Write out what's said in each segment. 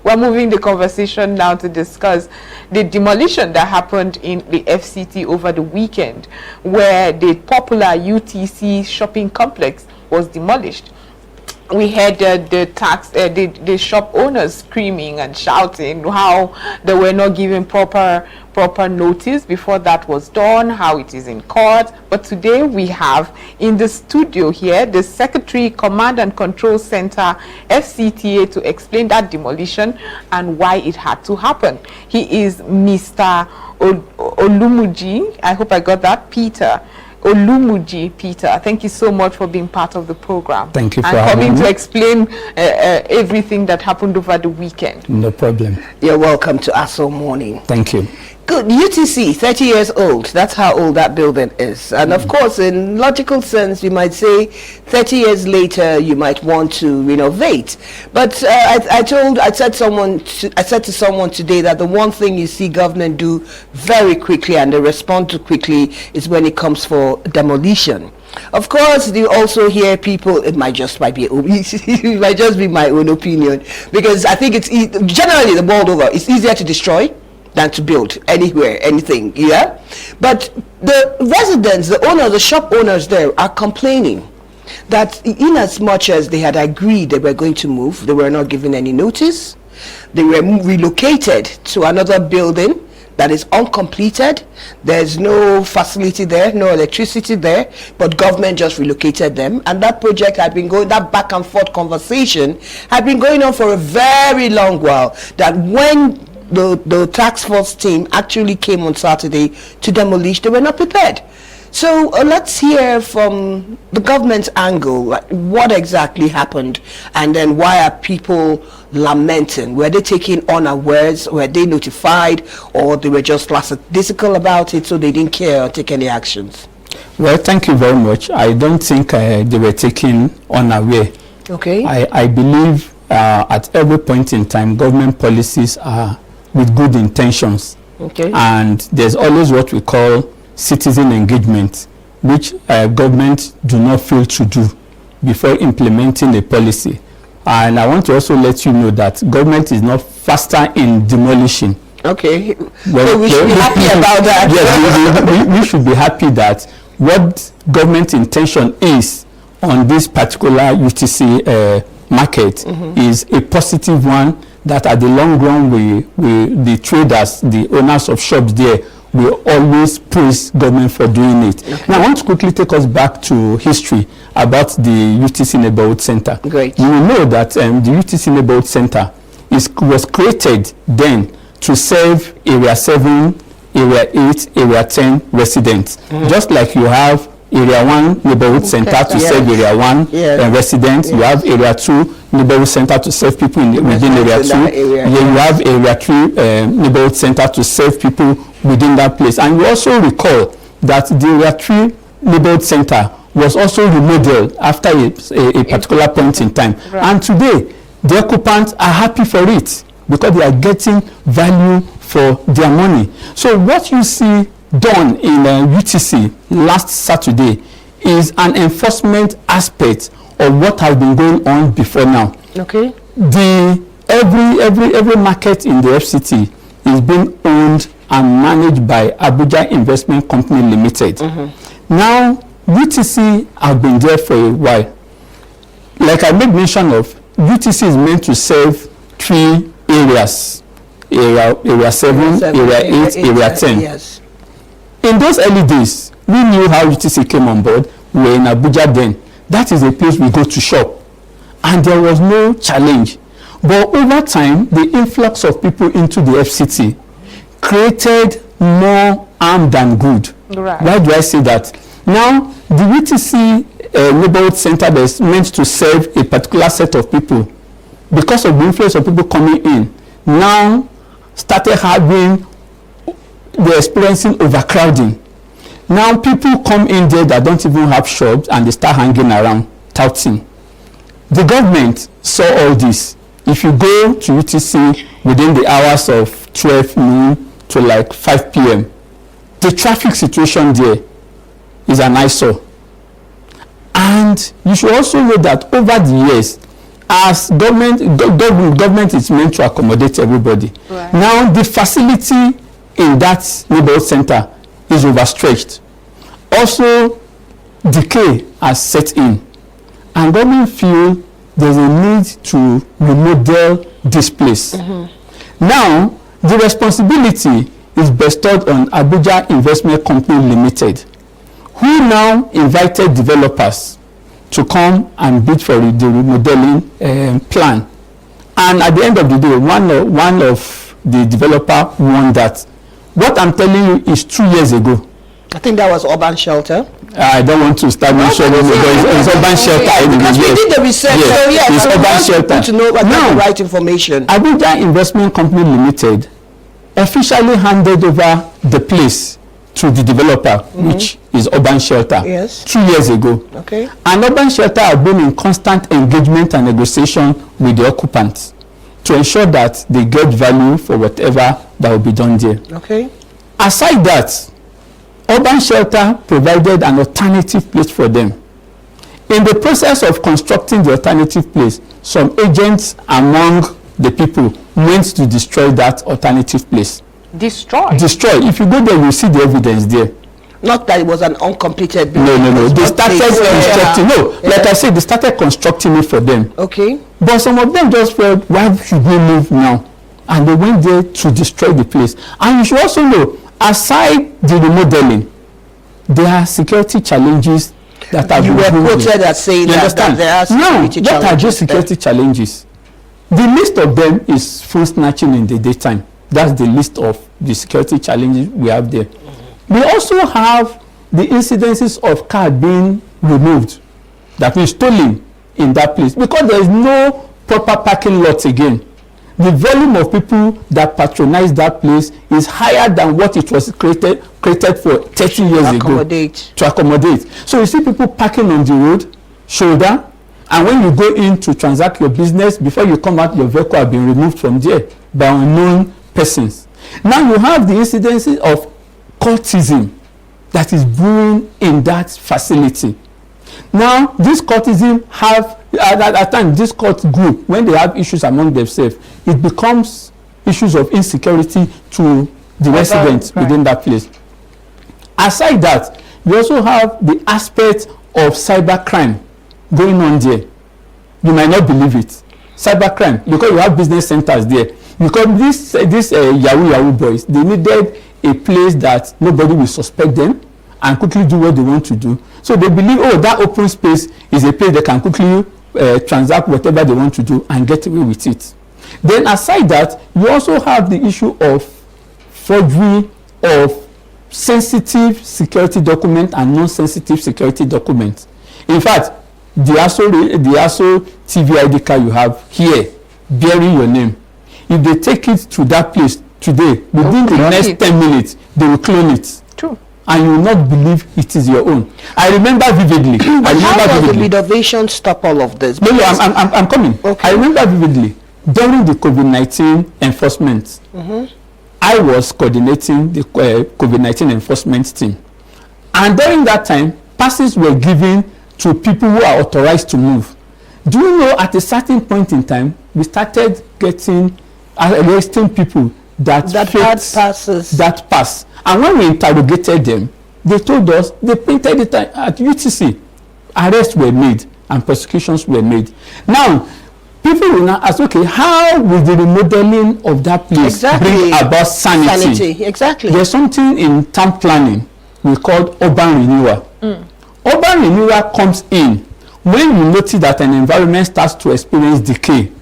we're moving the conversation now to discuss the demolition that happened in the FCT over the weekend, where the popular UTC shopping complex was demolished. We had the shop owners screaming and shouting how they were not given proper notice before that was done, how it is in court. But today we have in the studio here the Secretary, Command and Control Center, FCTA, to explain that demolition and why it had to happen. He is Mr. Olumuji, I hope I got that, Peter. Olumuji Peter, thank you so much for being part of the program. Thank you for having me. And coming to explain everything that happened over the weekend. No problem. You're welcome to Aso Morning. Thank you. Good. UTC, 30 years old. That's how old that building is. And of course, in logical sense, you might say 30 years later, you might want to renovate. But I said to someone today that the one thing you see government do very quickly and they respond to quickly is when it comes for demolition. Of course, you also hear people, it might just be my own opinion, because I think it's generally the world over, it's easier to destroy than to build anywhere, anything, yeah? But the residents, the owners, the shop owners there are complaining that in as much as they had agreed they were going to move, they were not given any notice. They were relocated to another building that is uncompleted. There's no facility there, no electricity there, but government just relocated them. And that project had been going, that back and forth conversation had been going on for a very long while, that when the task force team actually came on Saturday to demolish, they were not prepared. So let's hear from the government's angle, like, what exactly happened, and then why are people lamenting? Were they taken unawares? Were they notified, or they were just lackadaisical about it, so they didn't care or take any actions? Well, thank you very much. I don't think they were taken unaware. Okay. I believe at every point in time, government policies are with good intentions. Okay. And there's always what we call citizen engagement, which government do not fail to do before implementing a policy. And I want to also let you know that government is not faster in demolishing. Okay. Well, so we should be happy about that. Yes, we should be happy that what government intention is on this particular UTC market is a positive one, that at the long run the traders, the owners of shops there, will always praise government for doing it. Okay. Now I want to quickly take us back to history about the UTC Neighborhood Center. Great. You will know that the UTC Neighborhood Center was created then to serve Area 7, Area 8, Area 10 residents. Just like you have Area 1 Neighborhood Center to serve Area 1 residents. You have Area 2 Neighborhood Center to serve people within Area 2. You have Area 3 Neighborhood Center to serve people within that place. And you also recall that the Area 3 Neighborhood Center was also remodeled after a particular point in time. Right. And today, the occupants are happy for it because they are getting value for their money. So what you see done in UTC last Saturday is an enforcement aspect of what has been going on before now. Okay. Every market in the FCT is being owned and managed by Abuja Investment Company Limited. Now UTC have been there for a while. Like I made mention of, UTC is meant to serve 3 areas: Area 7, Area 8, Area 10. Yes. In those early days, we knew how UTC came on board. We were in Abuja then. That is a place we go to shop. And there was no challenge. But over time, the influx of people into the FCT created more harm than good. Right. Why do I say that? Now, the UTC Neighborhood Center that is meant to serve a particular set of people, because of the influx of people coming in, now started having, they're experiencing overcrowding. Now people come in there that don't even have shops and they start hanging around, touting. The government saw all this. If you go to UTC within the hours of 12 noon to like 5 p.m., the traffic situation there is an eyesore. And you should also know that over the years, as government is meant to accommodate everybody. Right. Now the facility in that neighborhood center is overstretched. Also, decay has set in, and government feel there's a need to remodel this place. Now, the responsibility is bestowed on Abuja Investment Company Limited, who now invited developers to come and bid for the remodeling plan. And at the end of the day, one of the developer won that. What I'm telling you is 2 years ago. I think that was urban shelter. I don't want to start mentioning it, but it's urban shelter. Because we did the research, so yes, it's I urban want shelter. people to know about the right information. Abuja Investment Company Limited officially handed over the place to the developer, which is urban shelter, Yes. 2 years ago. Okay. And urban shelter have been in constant engagement and negotiation with the occupants to ensure that they get value for whatever that will be done there. Okay. Aside that, urban shelter provided an alternative place for them. In the process of constructing the alternative place, some agents among the people went to destroy that alternative place. Destroy. Destroy. If you go there, you see the evidence there. Not that it was an uncompleted No, building. no, no. It They was started not placed constructing. there. No, like I said, they started constructing it for them. Okay. But some of them just felt, why should we move now? And they went there to destroy the place. And you should also know, aside the remodeling, there are security challenges that have You been were proven. quoted as saying You that understand? there are Now, security what are challenges those security challenges? The list of them is phone snatching in the daytime. That's the list of the security challenges we have there. We also have the incidences of car being removed, that means stolen in that place, because there is no proper parking lot again. The volume of people that patronize that place is higher than what it was created for 30 years ago. To accommodate. So you see people parking on the road, shoulder, and when you go in to transact your business, before you come out, your vehicle has been removed from there by unknown persons. Now you have the incidences of cultism that is brewing in that facility. Now this cultism have at times this cult group, when they have issues among themselves, it becomes issues of insecurity to the residents within that place. Aside that, you also have the aspect of cyber crime going on there. You might not believe it. Cyber crime, because you have business centers there. Because these Yahoo boys, they needed a place that nobody will suspect them and quickly do what they want to do. So they believe, oh, that open space is a place they can quickly transact whatever they want to do and get away with it. Then aside that, you also have the issue of forgery of sensitive security document and non-sensitive security documents. In fact, the ASO TV ID card you have here bearing your name, if they take it to that place today, within the next 10 minutes, they will clone it. True. And you will not believe it is your own. I remember vividly. But how does the renovation stop all of this? No, I'm coming. Okay. I remember vividly. During the COVID-19 enforcement, I was coordinating the COVID-19 enforcement team. And during that time, passes were given to people who are authorized to move. Do you know, at a certain point in time, we started arresting people that had passes. That pass. And when we interrogated them, they told us they printed it at UTC. Arrests were made and prosecutions were made. Now, people will now ask, okay, how will the remodeling of that place bring about sanity? Exactly. There's something in town planning we call urban renewal. Urban renewal comes in when you notice that an environment starts to experience decay.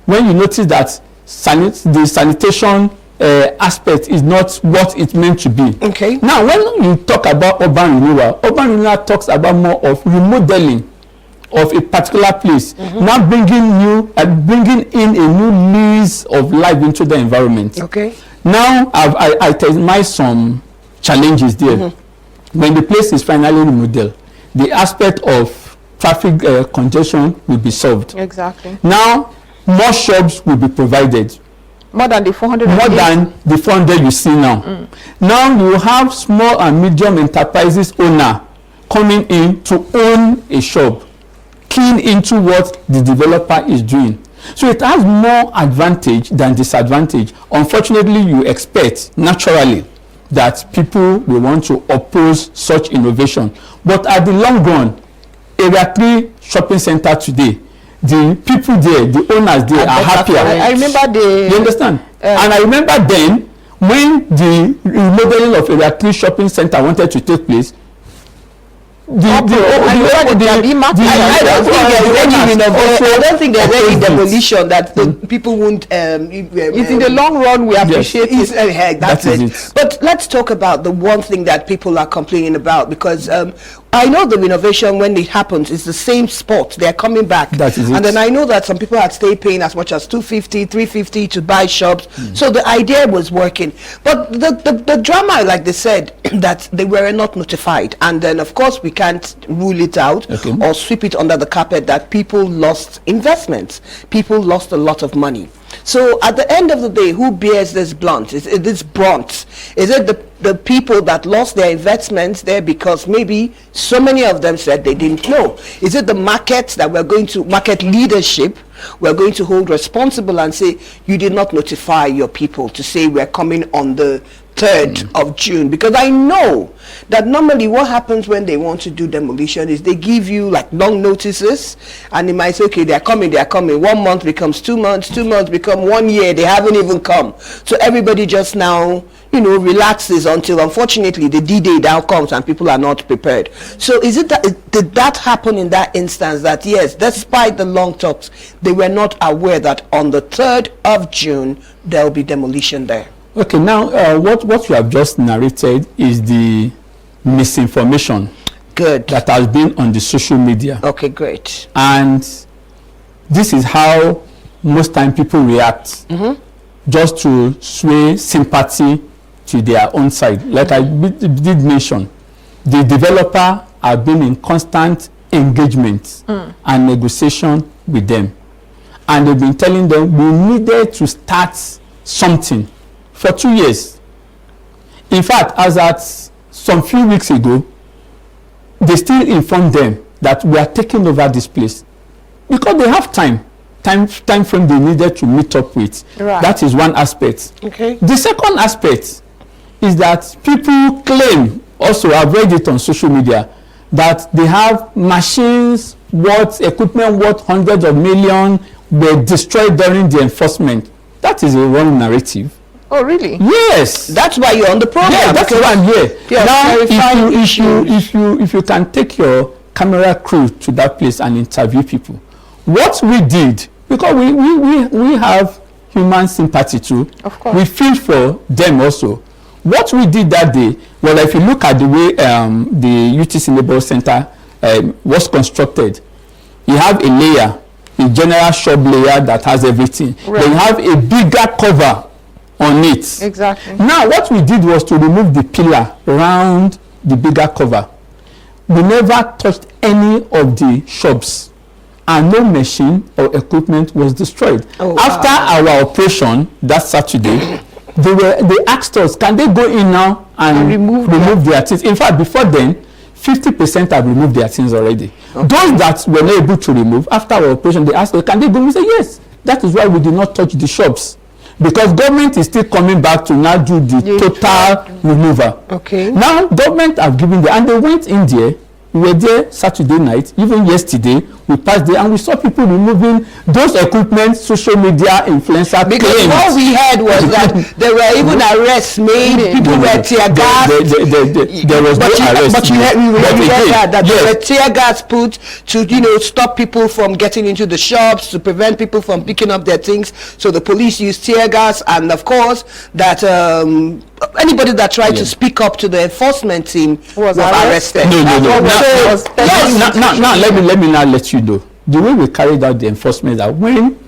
When you notice that the sanitation aspect is not what it meant to be. Okay. Now, when you talk about urban renewal talks about more of remodeling of a particular place, now bringing in a new lease of life into the environment. Okay. Now, I itemize some challenges there. When the place is finally remodeled, the aspect of traffic congestion will be solved. Exactly. Now, more shops will be provided. More than the 400. More than the 400 you see now. Now you have small and medium enterprises owner coming in to own a shop, keying into what the developer is doing. So it has more advantage than disadvantage. Unfortunately, you expect naturally that people will want to oppose such innovation. But at the long run, Area 3 shopping center today, the people there, the owners there are happier. I remember You understand? And I remember then, when the remodeling of Area 3 shopping center wanted to take place, I don't think there's any demolition that the people won't. It's in the long run we appreciate it. That's it. But let's talk about the one thing that people are complaining about, because I know the renovation, when it happens, is the same spot. They're coming back. That is it. And then I know that some people had stayed paying as much as 250, 350 to buy shops. So the idea was working. But the drama, like they said, that they were not notified. And then, of course, we can't rule it out or sweep it under the carpet that people lost investments. People lost a lot of money. So at the end of the day, who bears this brunt? Is it the people that lost their investments there because maybe so many of them said they didn't know? Is it the markets that market leadership we're going to hold responsible and say, you did not notify your people to say we're coming on the 3rd of June? Because I know that normally what happens when they want to do demolition is they give you like long notices, and they might say, okay, they're coming. 1 month becomes 2 months, 2 months become 1 year, they haven't even come. So everybody just now, relaxes until, unfortunately, the D-Day now comes and people are not prepared. So is it that, did that happen in that instance, that yes, despite the long talks, they were not aware that on the 3rd of June, there will be demolition there? Okay, now what you have just narrated is the misinformation that has been on the social media. Okay, great. And this is how most time people react, just to sway sympathy to their own side. Like I did mention, the developer have been in constant engagement and negotiation with them, and they've been telling them we needed to start something for 2 years. In fact, as at some few weeks ago, they still informed them that we are taking over this place because they have time frame they needed to meet up with. Right. That is one aspect. Okay. The second aspect is that people claim, also I've read it on social media, that they have machines equipment worth hundreds of millions were destroyed during the enforcement. That is a wrong narrative. Oh, really? Yes. That's why you're on the program. Yeah, that's why I'm here. Now, if you can take your camera crew to that place and interview people, what we did, because we have human sympathy too. Of course. We feel for them also. What we did that day, well, if you look at the way the UTC Neighborhood Center was constructed, you have a layer, a general shop layer that has everything. Right. Then you have a bigger cover on it. Exactly. Now, what we did was to remove the pillar around the bigger cover. We never touched any of the shops, and no machine or equipment was destroyed. Oh, after our operation that Saturday, they asked us, can they go in now and remove their things? In fact, before then, 50% have removed their things already. Okay. Those that were not able to remove, after our operation, they asked us, can they go? We said, yes. That is why we did not touch the shops. Because government is still coming back to now do the total removal. Okay. Now, government have given them, and they went in there. We were there Saturday night, even yesterday, we passed there and we saw people removing those equipment, social media influencer because claims. What we heard was that there were even arrests made, people were tear gas. There was no arrest. But you heard that there were tear gas put to, stop people from getting into the shops, to prevent people from picking up their things. So the police used tear gas, and of course that anybody that tried to speak up to the enforcement team was arrested. No. Now let me now let you know the way we carried out the enforcement. That when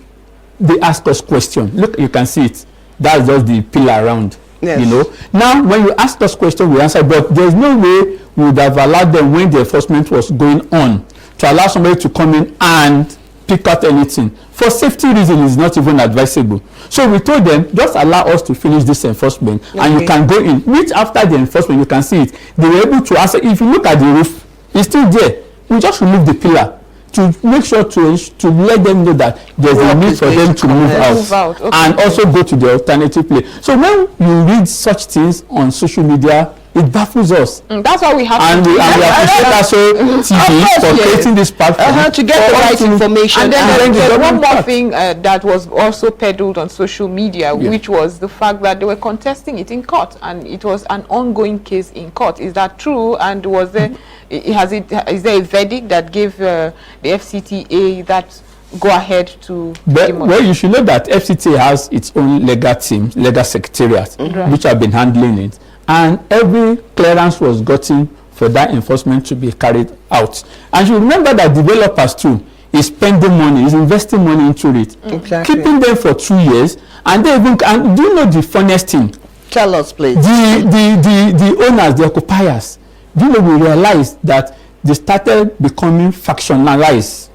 they ask us questions, look, you can see it. That's just the pillar around. Yes. Now when you ask us questions, we answer. But there's no way we would have allowed them, when the enforcement was going on, to allow somebody to come in and pick out anything. For safety reasons, it's not even advisable. So we told them, just allow us to finish this enforcement, and you can go in. Which after the enforcement, you can see it. They were able to answer. If you look at the roof, it's still there. We just remove the pillar to make sure to let them know that there's a need for them to move out, Okay. and also go to the alternative place. So when you read such things on social media, it baffles us. That's why we have And we appreciate also TV for creating this platform to get the right information. And then there's one more part. thing that was also peddled on social media, Yeah. which was the fact that they were contesting it in court, and it was an ongoing case in court. Is that true? And was there, is there a verdict that gave the FCTA that go ahead to well, you should know that FCTA has its own legal team, legal secretariat, which have been handling it. And every clearance was gotten for that enforcement to be carried out. And you remember that developers too is spending money, is investing money into it, keeping them for 2 years, and they even. And do you know the funniest thing? Tell us, please. The owners, the occupiers, do you know, we realized that they started becoming factionalized.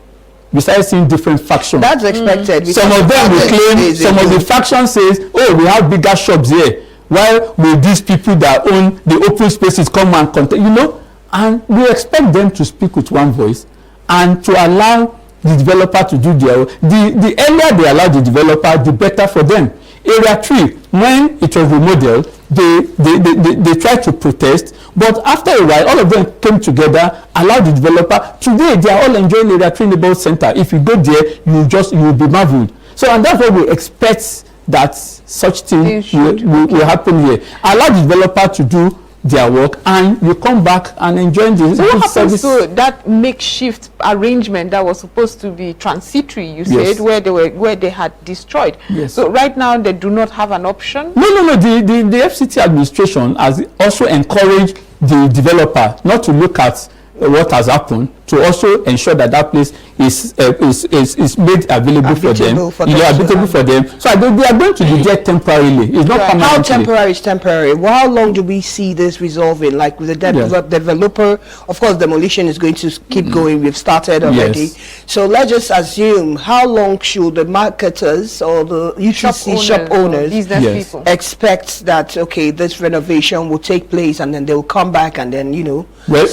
We started seeing different factions. That's expected. Some of them will claim, some of the factions says, oh, we have bigger shops here. Why will these people that own the open spaces come and contest, you know? And we expect them to speak with one voice and to allow the developer to do their own. The earlier they allow the developer, the better for them. Area 3, when it was remodeled, they tried to protest, but after a while, all of them came together, allowed the developer. Today, they are all enjoying Area 3 neighborhood center. If you go there, you will be marveled. So, and that's what we expect, that such thing will happen here. Allow the developer to do their work, and you come back and enjoy the so what happens service. to that makeshift arrangement that was supposed to be transitory, you said, where they had destroyed? Yes. So right now they do not have an option? No. The FCT administration has also encouraged the developer not to look at what has happened, to also ensure that that place is made available for them, available for them. So they are going to be there temporarily. It's not permanently. How temporary is temporary? Well, how long do we see this resolving? Like with the developer, of course, demolition is going to keep going. We've started already. Yes. So let's just assume, how long should the marketers or the UTC shop owners business people expect that, okay, this renovation will take place, and then they will come back, and then, you know. Well,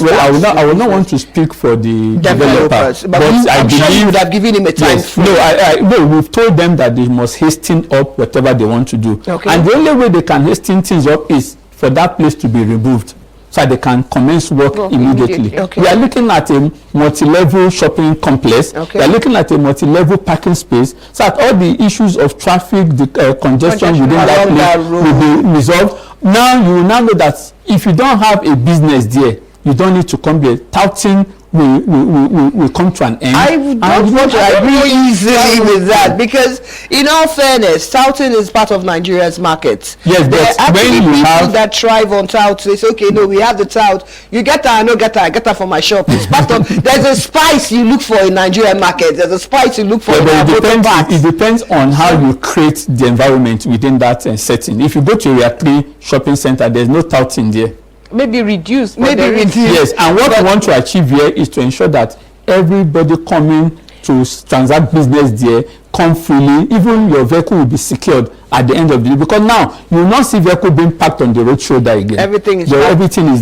I will not want to speak for the developer, but I'm sure you would have given him a time frame. No, we've told them that they must hasten up whatever they want to do. Okay. And the only way they can hasten things up is for that place to be removed, so they can commence work immediately. Okay. We are looking at a multi-level shopping complex. Okay. We are looking at a multi-level parking space, so that all the issues of traffic, the congestion within that place will be resolved. Now you will now know that if you don't have a business there, you don't need to come here. Touting will come to an end. I don't want to agree easily with that, because in all fairness, touting is part of Nigeria's market. Yes, there but are actually when you people have that thrive on tout. They say, okay, no, we have the tout. You get that, I no get that. I get that from my shop. It's part of. There's a spice you look for in Nigerian market. There's a spice you look for in it depends on how you create the environment within that setting. If you go to Area 3 shopping center, there's no touting there. Maybe reduce. Yes, and what we want to achieve here is to ensure that everybody coming to transact business there come freely. Even your vehicle will be secured at the end of the day, because now you will not see vehicle being parked on the road shoulder again. Everything is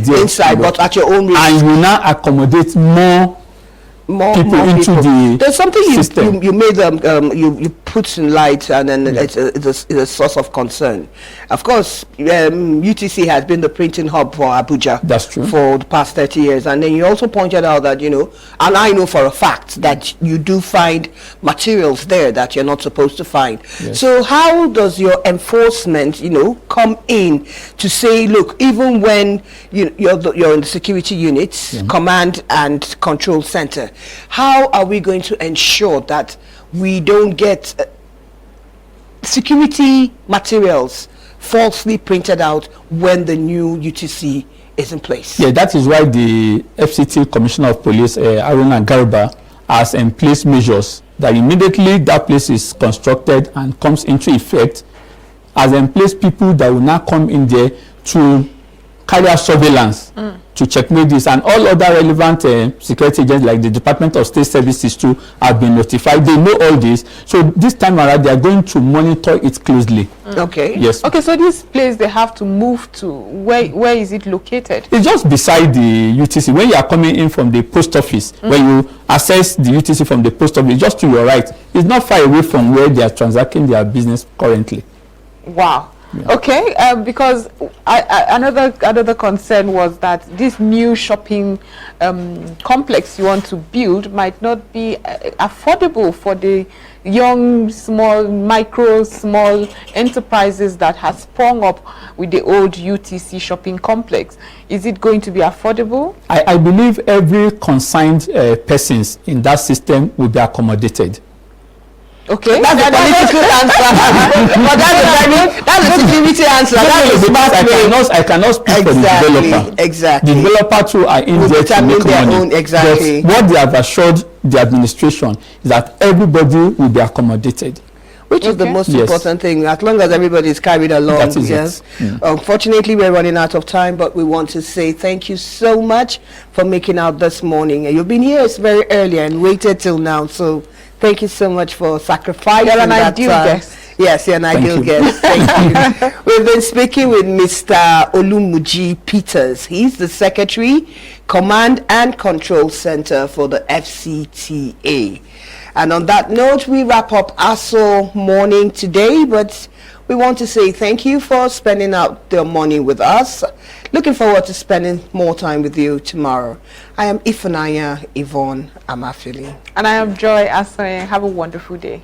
there inside, but at your own risk. And you now accommodate more people into the There's something system. you made you put in light, and then it's a source of concern. Of course, UTC has been the printing hub for Abuja. That's true. For the past 30 years, and then you also pointed out that, you know, and I know for a fact that you do find materials there that you're not supposed to find. Yes. So how does your enforcement, you know, come in to say, look, even when you're in the security units, command and control center, how are we going to ensure that we don't get security materials falsely printed out when the new UTC is in place? Yeah, that is why the FCT Commissioner of Police, Aruna Garba, has in place measures that immediately that place is constructed and comes into effect, has in place people that will now come in there to carry out surveillance to checkmate this, and all other relevant security agents like the Department of State Services too have been notified. They know all this, so this time around they are going to monitor it closely. Okay. Yes. Okay, so this place they have to move to, where is it located? It's just beside the UTC. When you are coming in from the post office, when you access the UTC from the post office, just to your right, it's not far away from where they are transacting their business currently. Wow. Yeah. Okay, because another concern was that this new shopping complex you want to build might not be affordable for the young, small enterprises that has sprung up with the old UTC shopping complex. Is it going to be affordable? I believe every consigned persons in that system will be accommodated. Okay, that's a political answer. But that's a security answer. That's a smart way. I cannot speak for the developer. Exactly. The developer too are in there to make money. Exactly. But what they have assured the administration is that everybody will be accommodated. Which is the most important thing, as long as everybody is carried along. That is yes. it. Unfortunately, we're running out of time, but we want to say thank you so much for making out this morning. You've been here very early and waited till now, so thank you so much for sacrificing You're an that ideal time. guest. Yes, you're an ideal guest. Thank you. We've been speaking with Mr. Olumuji Peters. He's the Secretary, Command and Control Center for the FCTA. And on that note, we wrap up ASO morning today, but we want to say thank you for spending out the morning with us. Looking forward to spending more time with you tomorrow. I am Ifunanya Yvonne Amafili. And I am Joy Asoye. Have a wonderful day.